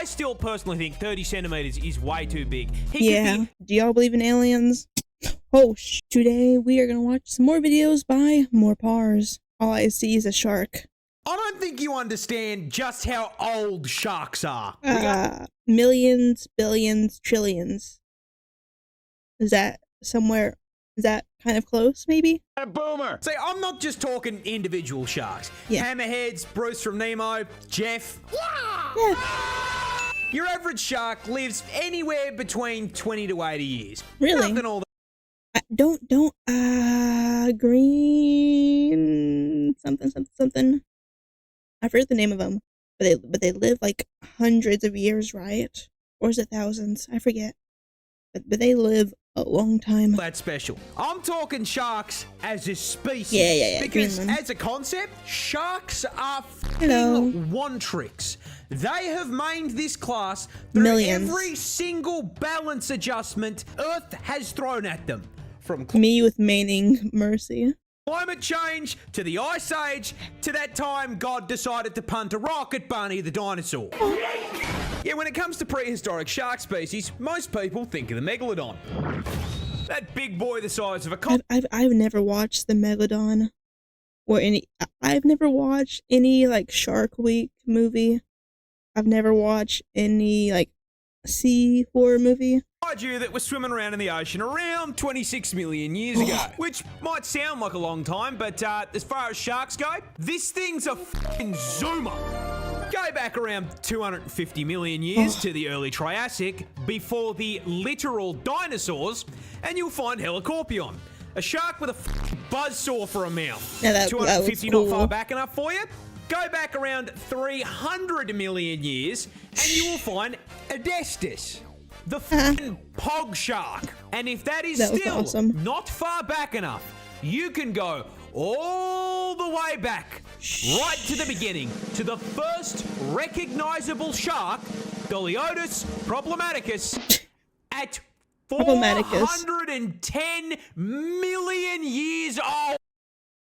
still personally think 30 centimeters is way too big. Yeah. Do y'all believe in aliens? Oh, today we are gonna watch some more videos by MoreParz. All I see is a shark. I don't think you understand just how old sharks are. Millions, billions, trillions. Is that somewhere? Is that kind of close, maybe? A boomer. See, I'm not just talking individual sharks. Yeah. Hammerheads, Bruce from Nemo, Jeff. Yeah. Your average shark lives anywhere between 20 to 80 years. Really? Nothing all that. Green something. I forget the name of them, but they live like hundreds of years, right? Or is it thousands? I forget. But they live a long time. That's special. I'm talking sharks as a species. Yeah. Because Greenland. as a concept, sharks are Hello. one-tricks. They have mained this class through Millions. every single balance adjustment Earth has thrown at them. From Me with maining mercy. climate change, to the Ice Age, to that time God decided to punt a rock at Barney the dinosaur. Yeah, when it comes to prehistoric shark species, most people think of the megalodon. That big boy the size of a cop. I've never watched the Megalodon or any. I've never watched any like Shark Week movie. I've never watched any like sea horror movie. You that was swimming around in the ocean around 26 million years ago, which might sound like a long time, but as far as sharks go, this thing's a fucking zoomer. Go back around 250 million years to the early Triassic, before the literal dinosaurs, and you'll find Helicorpion, a shark with a buzzsaw for a mouth. Now that 250 was cool. not far back enough for you? Go back around 300 million years, and you will find Adestus, the fucking pog shark. And if that is That was still awesome. not far back enough, you can go all the way back, right to the beginning, to the first recognizable shark, Doliotis problematicus, at 410 million years old.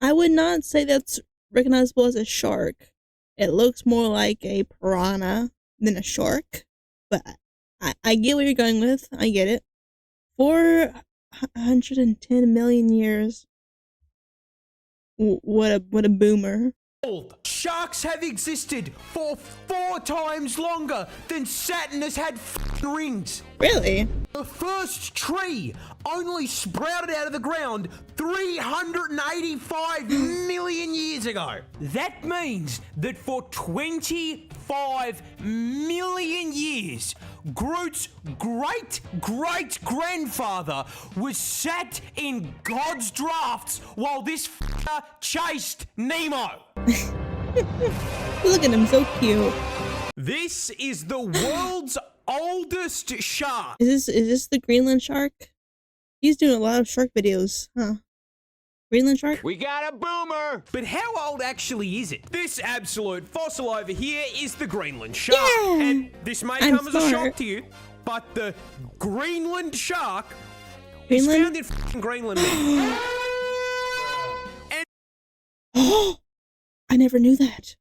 I would not say that's recognizable as a shark. It looks more like a piranha than a shark, but I get what you're going with. I get it. 410 million years. What a boomer. Sharks have existed for 4 times longer than Saturn has had rings. Really? The first tree only sprouted out of the ground 385 million years ago. That means that for 25 million years, Groot's great-great-grandfather was sat in God's drafts while this chased Nemo. Look at him, so cute. This is the world's oldest shark. Is this the Greenland shark? He's doing a lot of shark videos, huh? Greenland shark? We got a boomer. But how old actually is it? This absolute fossil over here is the Greenland shark. Yeah, And this may I'm come as a shock smart. to you, but the Greenland shark Greenland? is found in f***ing Greenland. Man. Oh, I never knew that.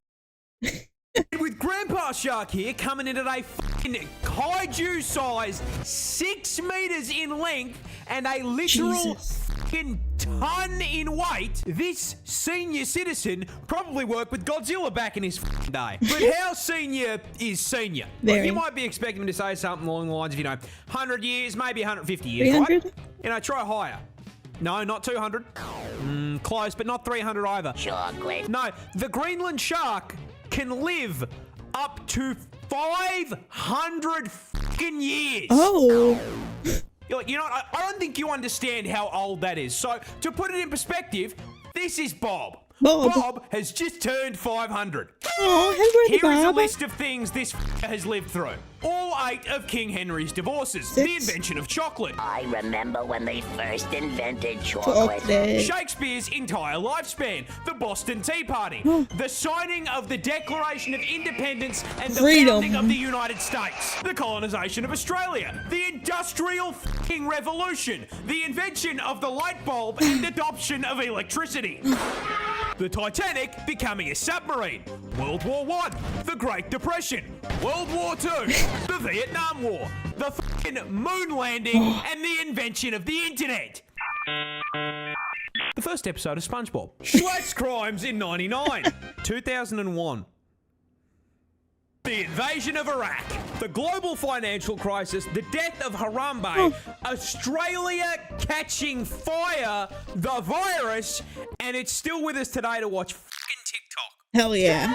And with Grandpa Shark here coming in at a f***ing kaiju-sized 6 meters in length and a literal Jesus. f***ing ton in weight, this senior citizen probably worked with Godzilla back in his f***ing day. But how senior is senior? Like, Very. you might be expecting him to say something along the lines of, 100 years, maybe 150 years, right? 300? Try higher. No, not 200. Close, but not 300 either. Chocolate. No, the Greenland shark can live up to 500 fucking years. Oh. You're like, I don't think you understand how old that is. So, to put it in perspective, this is Bob. Bob. has just turned 500. Oh, happy birthday, Here is a Bob. list of things this has lived through. All 8 of King Henry's divorces. 6. The invention of chocolate. I remember when they first invented chocolate. Chocolate. Shakespeare's entire lifespan, the Boston Tea Party, the signing of the Declaration of Independence and the Freedom. founding of the United States, the colonization of Australia, the Industrial fucking Revolution, the invention of the light bulb and adoption of electricity. The Titanic becoming a submarine. World War I, the Great Depression. World War II, the Vietnam War. The fucking moon landing and the invention of the internet. The first episode of SpongeBob. Schlett's crimes in 99. 2001. The invasion of Iraq, the global financial crisis, the death of Harambe, Australia catching fire, the virus, and it's still with us today to watch fucking TikTok. Hell yeah.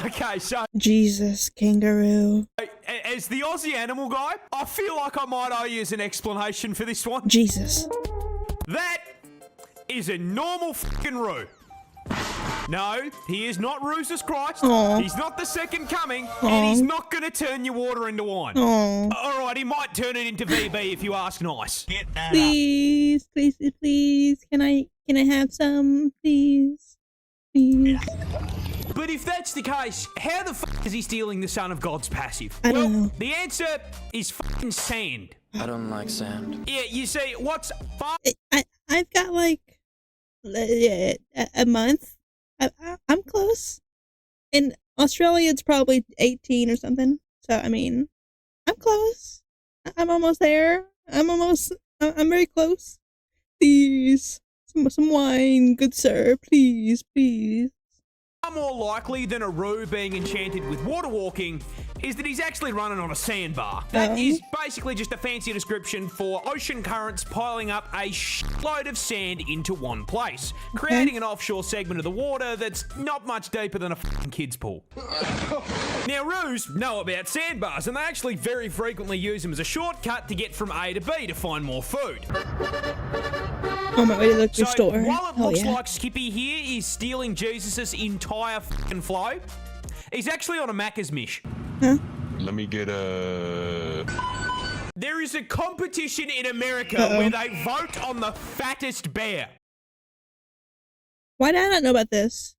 Okay, so Jesus, kangaroo. as the Aussie animal guy, I feel like I might owe you an explanation for this one. Jesus. That is a normal fucking Roo. No, he is not Roosus Christ. Aw. He's not the second coming, Aw. and he's not going to turn your water into wine. Oh, All right, he might turn it into VB if you ask nice. please, please, please. Can I have some, please, please? But if that's the case, how the fuck is he stealing the Son of God's passive? I don't know. The answer is fucking sand. I don't like sand. Yeah, you see, what's I've got like a month. I'm close. In Australia, it's probably 18 or something. So I mean, I'm close. I'm almost there. I'm very close. Please, some wine, good sir. Please, please. far more likely than a Roo being enchanted with water walking is that he's actually running on a sandbar. That is basically just a fancy description for ocean currents piling up a shitload of sand into one place, creating an offshore segment of the water that's not much deeper than a fucking kid's pool. Now, Roos know about sandbars, and they actually very frequently use them as a shortcut to get from A to B to find more food. On my way to the liquor store. While it Hell looks yeah. like Skippy here is stealing Jesus' entire fucking flow, he's actually on a Macca's mish. Huh? Let me get a... There is a competition in America where they vote on the fattest bear. Why did I not know about this?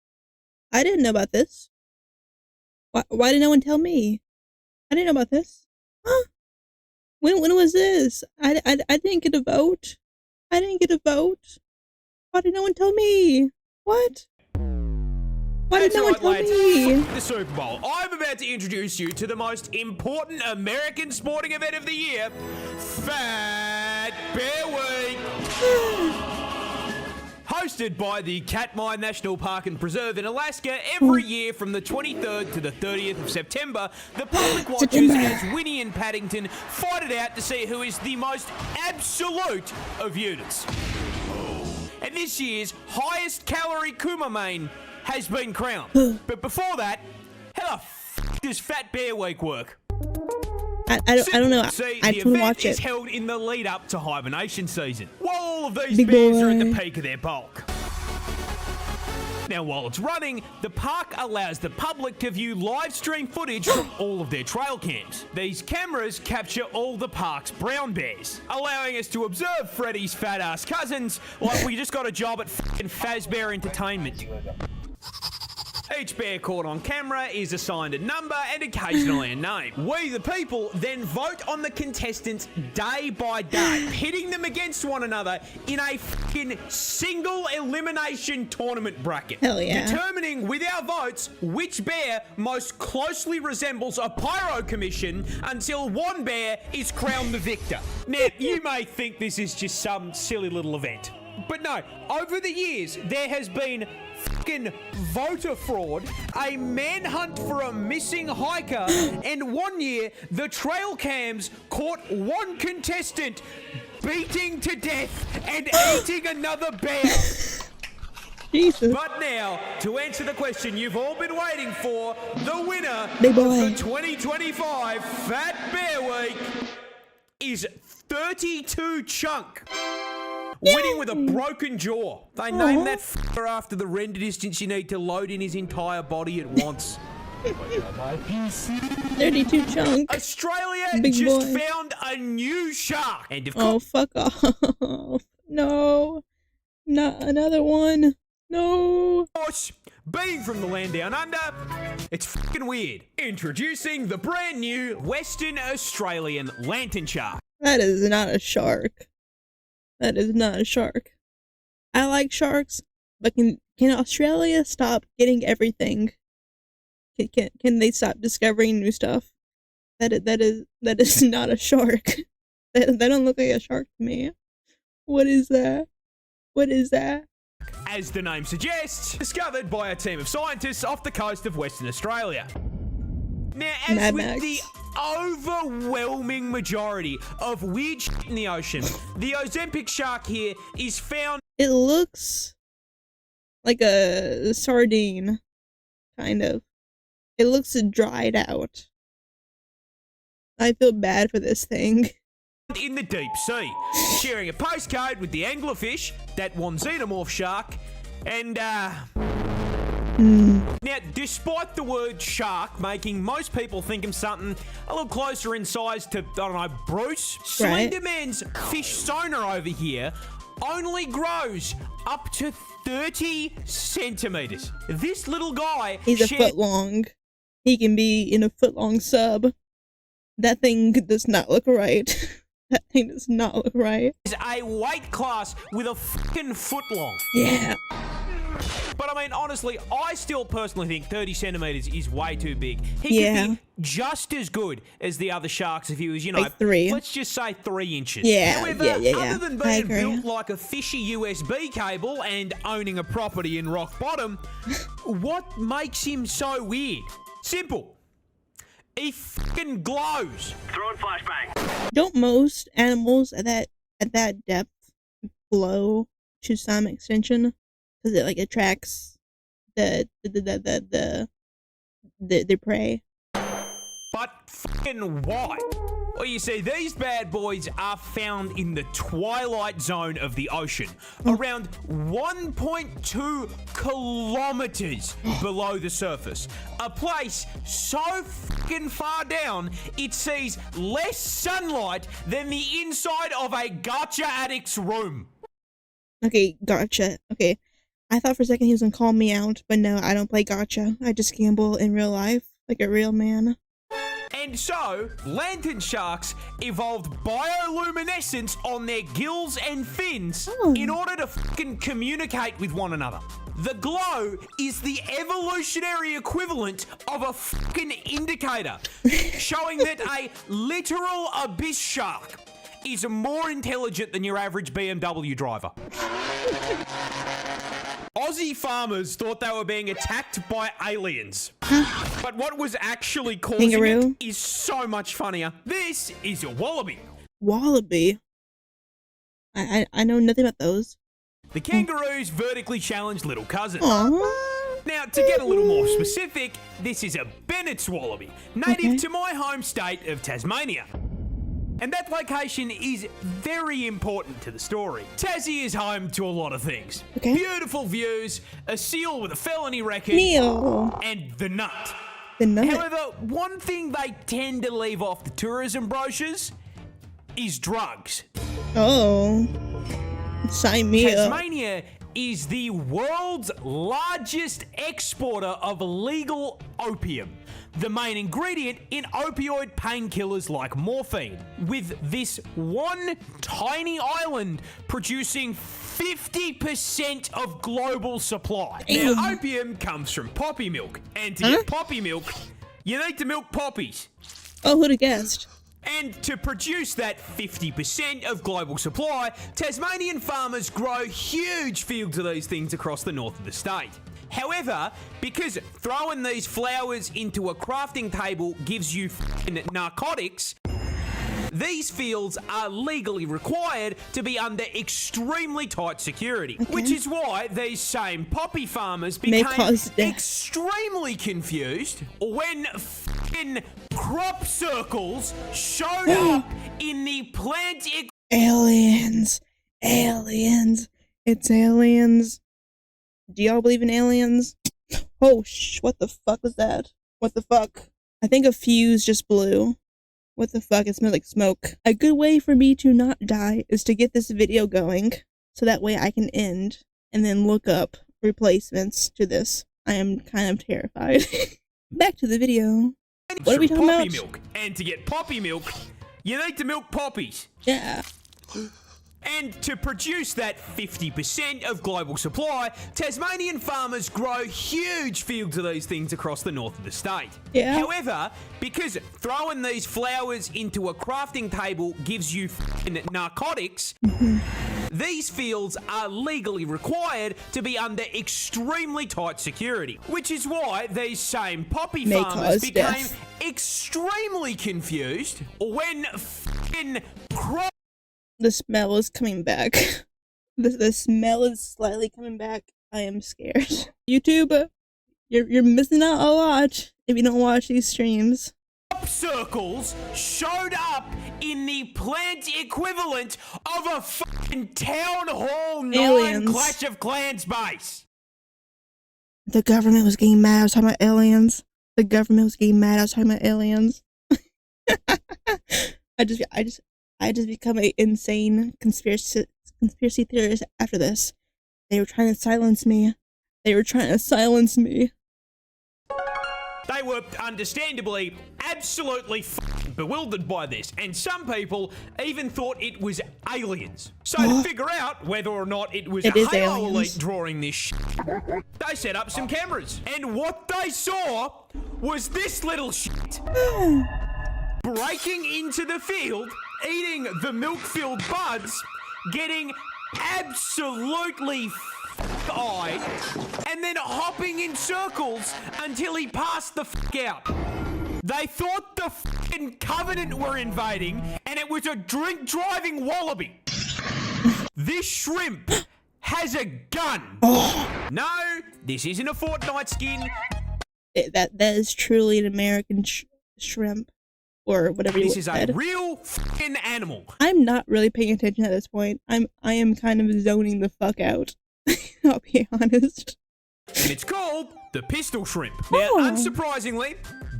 I didn't know about this. Why did no one tell me? I didn't know about this. Huh? When was this? I didn't get a vote. I didn't get a vote. Why did no one tell me? What? Why did That's no one right, tell lads. me? Fuck the Super Bowl. I'm about to introduce you to the most important American sporting event of the year, Fat Bear Week. Hosted by the Katmai National Park and Preserve in Alaska every year from the 23rd to the 30th of September, the public watches as Winnie and Paddington fight it out to see who is the most absolute of units. And this year's highest calorie Kumamane has been crowned. But before that, how the f*** does Fat Bear Week work? I don't know. See, I the just want to event watch is it. held in the lead up to hibernation season, while all of these Big bears are at boy. the peak of their bulk. Now, while it's running, the park allows the public to view live stream footage from all of their trail cams. These cameras capture all the park's brown bears, allowing us to observe Freddy's fat ass cousins like we just got a job at fucking Fazbear Entertainment. Each bear caught on camera is assigned a number and occasionally a name. We, the people, then vote on the contestants day by day, pitting them against one another in a fucking single elimination tournament bracket. Hell yeah. Determining with our votes which bear most closely resembles a pyro commission until one bear is crowned the victor. Now, you may think this is just some silly little event. But no, over the years, there has been fucking voter fraud, a manhunt for a missing hiker, and one year, the trail cams caught one contestant beating to death and eating another bear. Jesus. But now, to answer the question you've all been waiting for, the winner Big of boy. the 2025 Fat Bear Week is 32 Chunk. Winning with a broken jaw. They named that f***er after the render distance you need to load in his entire body at once. 32 chunk. Australia Big just boy. found a new shark. And of Oh, course, fuck off. No. Not another one. No. being from the land down under, it's fucking weird. Introducing the brand new Western Australian lantern shark. That is not a shark. That is not a shark. I like sharks, but can Australia stop getting everything? Can they stop discovering new stuff? That is not a shark. That don't look like a shark to me. What is that? What is that? As the name suggests, discovered by a team of scientists off the coast of Western Australia. Now, as Mad with Max. the overwhelming majority of weird shit in the ocean, the Ozempic shark here is found. It looks like a sardine, kind of. It looks dried out. I feel bad for this thing. In the deep sea, sharing a postcode with the anglerfish, that one xenomorph shark, and Now, despite the word shark making most people think of something a little closer in size to, I don't know, Bruce, Right. Slenderman's fish sonar over here only grows up to 30 centimeters. This little guy He's a shares foot long. He can be in a foot long sub. That thing does not look right. That thing does not look right. a weight class with a fucking foot long. Yeah. But I mean, honestly, I still personally think 30 centimeters is way too big. He Yeah. could be just as good as the other sharks if he was, you know, Like 3. let's just say 3 inches. Yeah, However, yeah. other than I being agree. built like a fishy USB cable and owning a property in rock bottom, what makes him so weird? Simple. He fucking glows. Throwing flashbang. Don't most animals at that depth glow to some extension? Because it like attracts the prey. But fucking why? Well, you see, these bad boys are found in the twilight zone of the ocean, around 1.2 kilometers below the surface. A place so fucking far down, it sees less sunlight than the inside of a gacha addict's room. Okay, gotcha. Okay. I thought for a second he was gonna call me out, but no, I don't play gotcha. I just gamble in real life, like a real man. And so, lantern sharks evolved bioluminescence on their gills and fins in order to fucking communicate with one another. The glow is the evolutionary equivalent of a fucking indicator, showing that a literal abyss shark is more intelligent than your average BMW driver. Aussie farmers thought they were being attacked by aliens. But what was actually causing Kangaroo? it is so much funnier. This is a wallaby. Wallaby. I know nothing about those. The kangaroo's vertically challenged little cousin. Aww. Now, to get a little more specific, this is a Bennett's wallaby, native Okay. to my home state of Tasmania. And that location is very important to the story. Tassie is home to a lot of things. Okay. Beautiful views, a seal with a felony record, Neil. and the nut. The nut. However, one thing they tend to leave off the tourism brochures is drugs. Oh. Sign me up. Tasmania is the world's largest exporter of legal opium, the main ingredient in opioid painkillers like morphine, with this one tiny island producing 50% of global supply. Now, opium comes from poppy milk, and to get poppy milk, you need to milk poppies. Oh, who'd have guessed? And to produce that 50% of global supply, Tasmanian farmers grow huge fields of these things across the north of the state. However, because throwing these flowers into a crafting table gives you f***ing narcotics, these fields are legally required to be under extremely tight security, which is why these same poppy farmers May became cause death. extremely confused when f***ing crop circles showed up in the plant Aliens. Aliens. It's aliens. Do y'all believe in aliens? Oh, what the fuck was that? What the fuck? I think a fuse just blew. What the fuck? It smells like smoke. A good way for me to not die is to get this video going, so that way I can end and then look up replacements to this. I am kind of terrified. Back to the video. What are we talking poppy about? milk. And to get poppy milk, you need to milk poppies. Yeah. And to produce that 50% of global supply, Tasmanian farmers grow huge fields of these things across the north of the state. Yeah. However, because throwing these flowers into a crafting table gives you f***ing narcotics, these fields are legally required to be under extremely tight security, which is why these same poppy May farmers cause became death. extremely confused when f***ing The smell is coming back. The smell is slightly coming back. I am scared. YouTube, you're missing out a lot if you don't watch these streams. circles showed up in the plant equivalent of a fucking Town Hall 9 Aliens. Clash of Clans base. The government was getting mad. I was talking about aliens. The government was getting mad. I was talking about aliens. I just become a insane conspiracy theorist after this. They were trying to silence me. They were understandably absolutely fucking bewildered by this, and some people even thought it was aliens. So to figure out whether or not it was It is Halo aliens. Elite drawing this shit, they set up some cameras, and what they saw was this little shit breaking into the field, eating the milk-filled buds, getting absolutely eyed, and then hopping in circles until he passed the f*** out. They thought the f***ing Covenant were invading, and it was a drink-driving wallaby. This shrimp has a gun. No, this isn't a Fortnite skin. That is truly an American shrimp, or whatever you This is said. a real f***ing animal. I'm not really paying attention at this point. I am kind of zoning the fuck out. I'll be honest. And it's called the pistol shrimp. Now, Oh. unsurprisingly,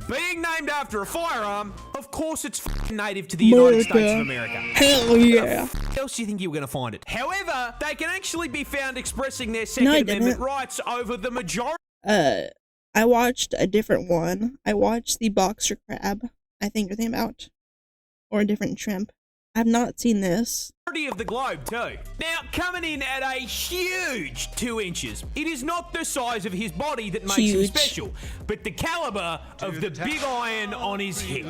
being named after a firearm, of course it's f***ing native to the United States of America. Hell yeah. Where else do you think you were going to find it? However, they can actually be found expressing their Second No, I Amendment didn't. rights over the majority I watched a different one. I watched the boxer crab, I think you're thinking about. Or a different shrimp. I've not seen this. of the globe too. Now, coming in at a huge 2 inches, it is not the size of his body that makes him Huge. special, but the caliber of the big iron on his hip.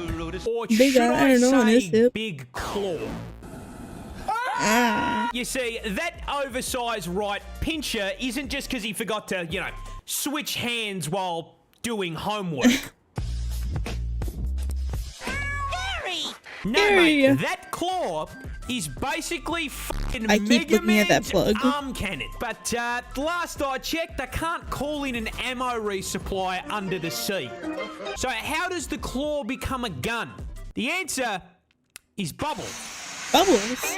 Or Big should iron I on his say hip. big claw. Ah. You see, that oversized right pincher isn't just because he forgot to, switch hands while doing homework. No, Harry. mate, that claw is basically fucking I keep Mega looking at that Man's plug. arm cannon. But last I checked, they can't call in an ammo resupply under the sea. So how does the claw become a gun? The answer is bubbles. Bubbles.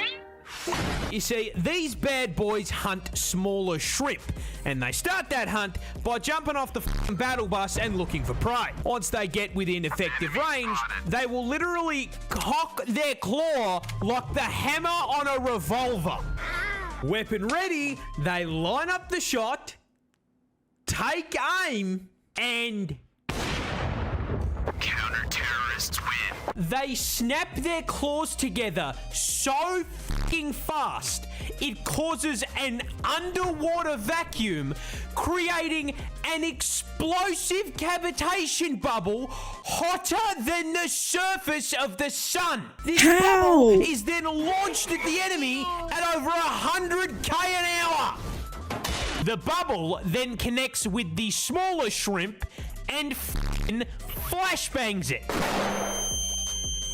You see, these bad boys hunt smaller shrimp, and they start that hunt by jumping off the f***ing battle bus and looking for prey. Once they get within effective range, they will literally cock their claw like the hammer on a revolver. Weapon ready, they line up the shot, take aim, and Counter-terrorists win. they snap their claws together so fucking fast, it causes an underwater vacuum, creating an explosive cavitation bubble hotter than the surface of the sun. This How? bubble is then launched at the enemy at over 100k an hour. The bubble then connects with the smaller shrimp and f***ing flashbangs it.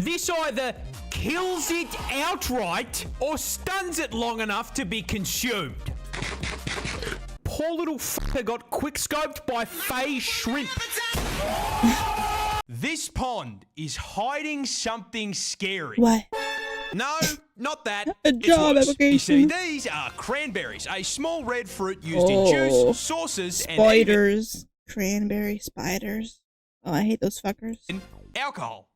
This either kills it outright or stuns it long enough to be consumed. Poor little fucker got quickscoped by Faye Shrimp. This pond is hiding something scary. What? No, not that. A It's job worse. You see, application. these are cranberries, a small red fruit used in Oh. juice, sauces, and even Spiders. Cranberry spiders. Oh, I hate those fuckers. alcohol.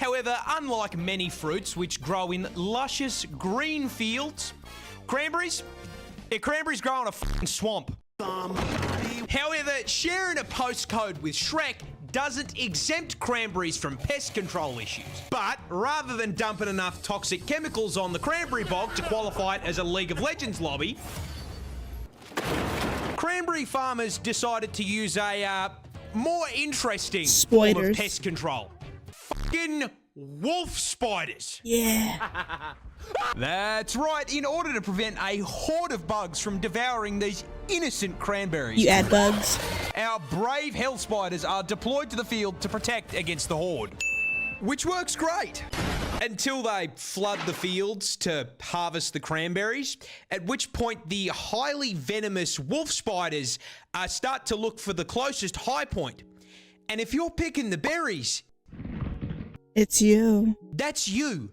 However, unlike many fruits which grow in luscious green fields, cranberries grow in a fucking swamp. However, sharing a postcode with Shrek doesn't exempt cranberries from pest control issues. But rather than dumping enough toxic chemicals on the cranberry bog to qualify it as a League of Legends lobby, cranberry farmers decided to use a more interesting form of Spiders. pest control. Fucking wolf spiders. Yeah. That's right, in order to prevent a horde of bugs from devouring these innocent cranberries. You add bugs. Our brave hell spiders are deployed to the field to protect against the horde. Which works great. Until they flood the fields to harvest the cranberries, at which point the highly venomous wolf spiders start to look for the closest high point. And if you're picking the berries, It's you. that's you.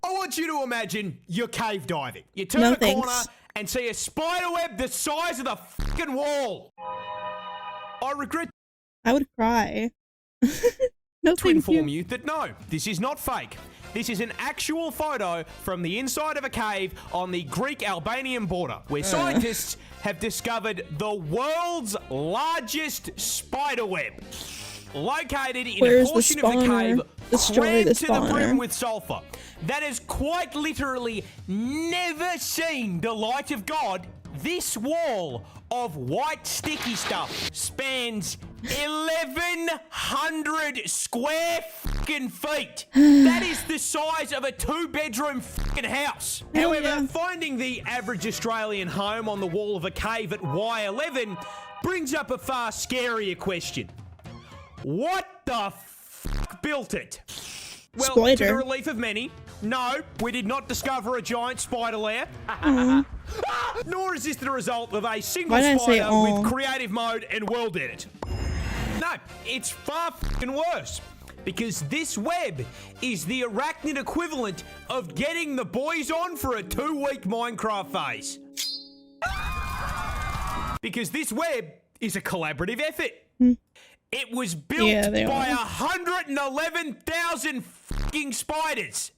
I want you to imagine you're cave diving. You turn No the corner thanks. and see a spider web the size of the fucking wall. I regret I would cry. No, to thank inform you. you that no, this is not fake. This is an actual photo from the inside of a cave on the Greek-Albanian border, where scientists have discovered the world's largest spider web, located in Where's a the portion of the spawner? cave Destroy crammed the to the brim spawner. with sulfur. That has quite literally never seen the light of God. This wall of white sticky stuff spans 1,100 square fucking feet. That is the size of a 2-bedroom fucking house. Hell However, yeah. finding the average Australian home on the wall of a cave at Y11 brings up a far scarier question. What the fuck built it? Well, to the Spider. relief of many, no, we did not discover a giant spider lair. Nor is this the result of a single Why did I say spider aw? with creative mode and world edit. No, it's far fucking worse. Because this web is the arachnid equivalent of getting the boys on for a 2-week Minecraft phase. Because this web is a collaborative effort. It was built Yeah, they by are. 111,000 fucking spiders.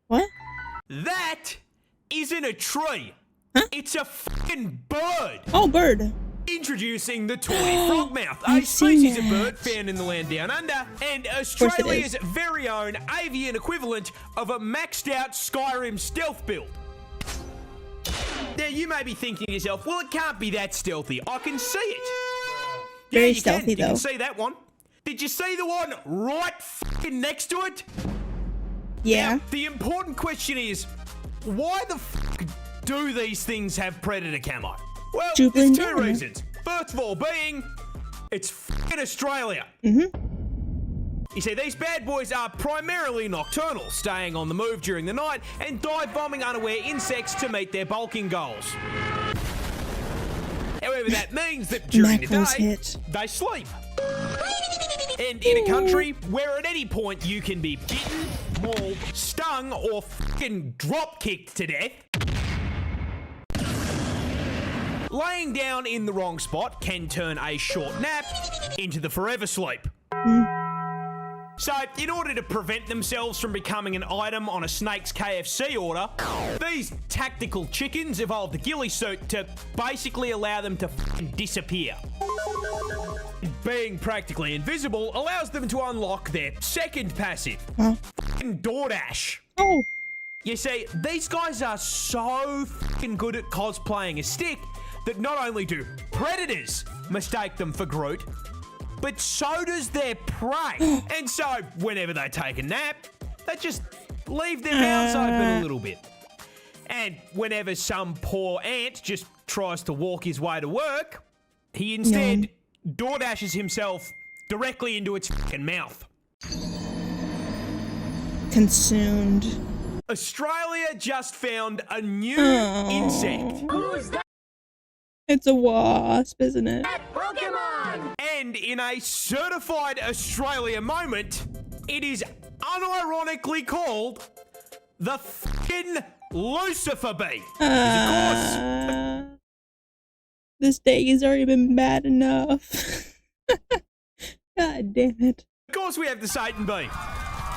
What? That isn't a tree. It's a fucking bird. Oh, bird. Introducing the tawny frogmouth, a I've seen species of that. bird found in the land down under, and it Australia's is. very own avian equivalent of a maxed out Skyrim stealth build. Now, you may be thinking to yourself, well, it can't be that stealthy. I can see it. Very you stealthy, can. You though. can see that one. Did you see the one right fucking next to it? Yeah. Now, the important question is, why the fuck do these things have predator camo? Well, To there's blend two in. reasons. First of all being, it's fucking Australia. You see, these bad boys are primarily nocturnal, staying on the move during the night and dive bombing unaware insects to meet their bulking goals. However, that means that during the Macros day, hit. they sleep. And in a country where at any point you can be bitten, mauled, stung, or fucking drop kicked to death, laying down in the wrong spot can turn a short nap into the forever sleep. So, in order to prevent themselves from becoming an item on a Snake's KFC order, these tactical chickens evolved the ghillie suit to basically allow them to fucking disappear. Being practically invisible allows them to unlock their second passive, fucking DoorDash. Oh. You see, these guys are so fucking good at cosplaying a stick that not only do predators mistake them for Groot, but so does their prey. And so, whenever they take a nap, they just leave their mouths open a little bit. And whenever some poor ant just tries to walk his way to work, he instead DoorDashes himself directly into its fucking mouth. Consumed. Australia just found a new insect. It's a wasp, isn't it? And in a certified Australia moment, it is unironically called the fucking Lucifer bee. This day has already been bad enough. God damn it. Of course we have the Satan bee.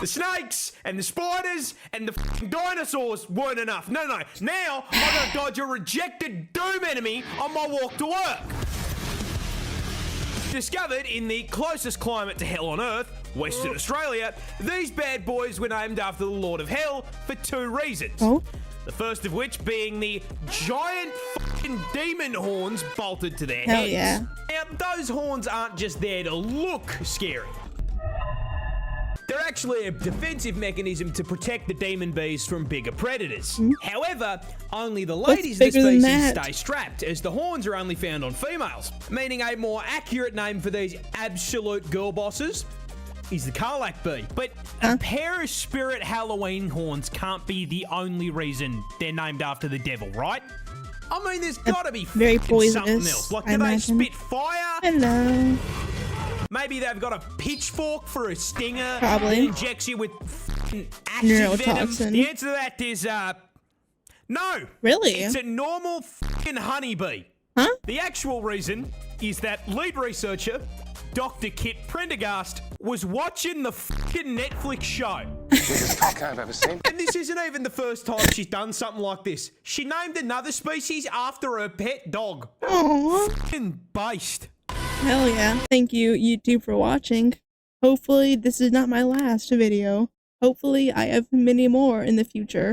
The snakes and the spiders and the fucking dinosaurs weren't enough. No. Now I gotta dodge a rejected doom enemy on my walk to work. Discovered in the closest climate to hell on Earth, Western Australia, these bad boys were named after the Lord of Hell for 2 reasons. Oh? The first of which being the giant fucking demon horns bolted to their Hell heads. yeah. Now, those horns aren't just there to look scary. They're actually a defensive mechanism to protect the demon bees from bigger predators. However, only the ladies of the bigger than species that? stay strapped, as the horns are only found on females, meaning a more accurate name for these absolute girl bosses is the Karlak bee. But a pair of spirit Halloween horns can't be the only reason they're named after the devil, right? I mean, there's gotta be very fucking something poisonous, else. Like, I do they imagine. spit fire? Hello. Maybe they've got a pitchfork for a stinger Probably. that injects you with fucking acid venom. Neurotoxin. The answer to that is, no. Really? It's a normal fucking honeybee. Huh? The actual reason is that lead researcher, Dr. Kit Prendergast, was watching the fucking Netflix show. Biggest cock I've ever seen. And this isn't even the first time she's done something like this. She named another species after her pet dog. Aww. Fucking based. Hell yeah. Thank you, YouTube, for watching. Hopefully, this is not my last video. Hopefully, I have many more in the future.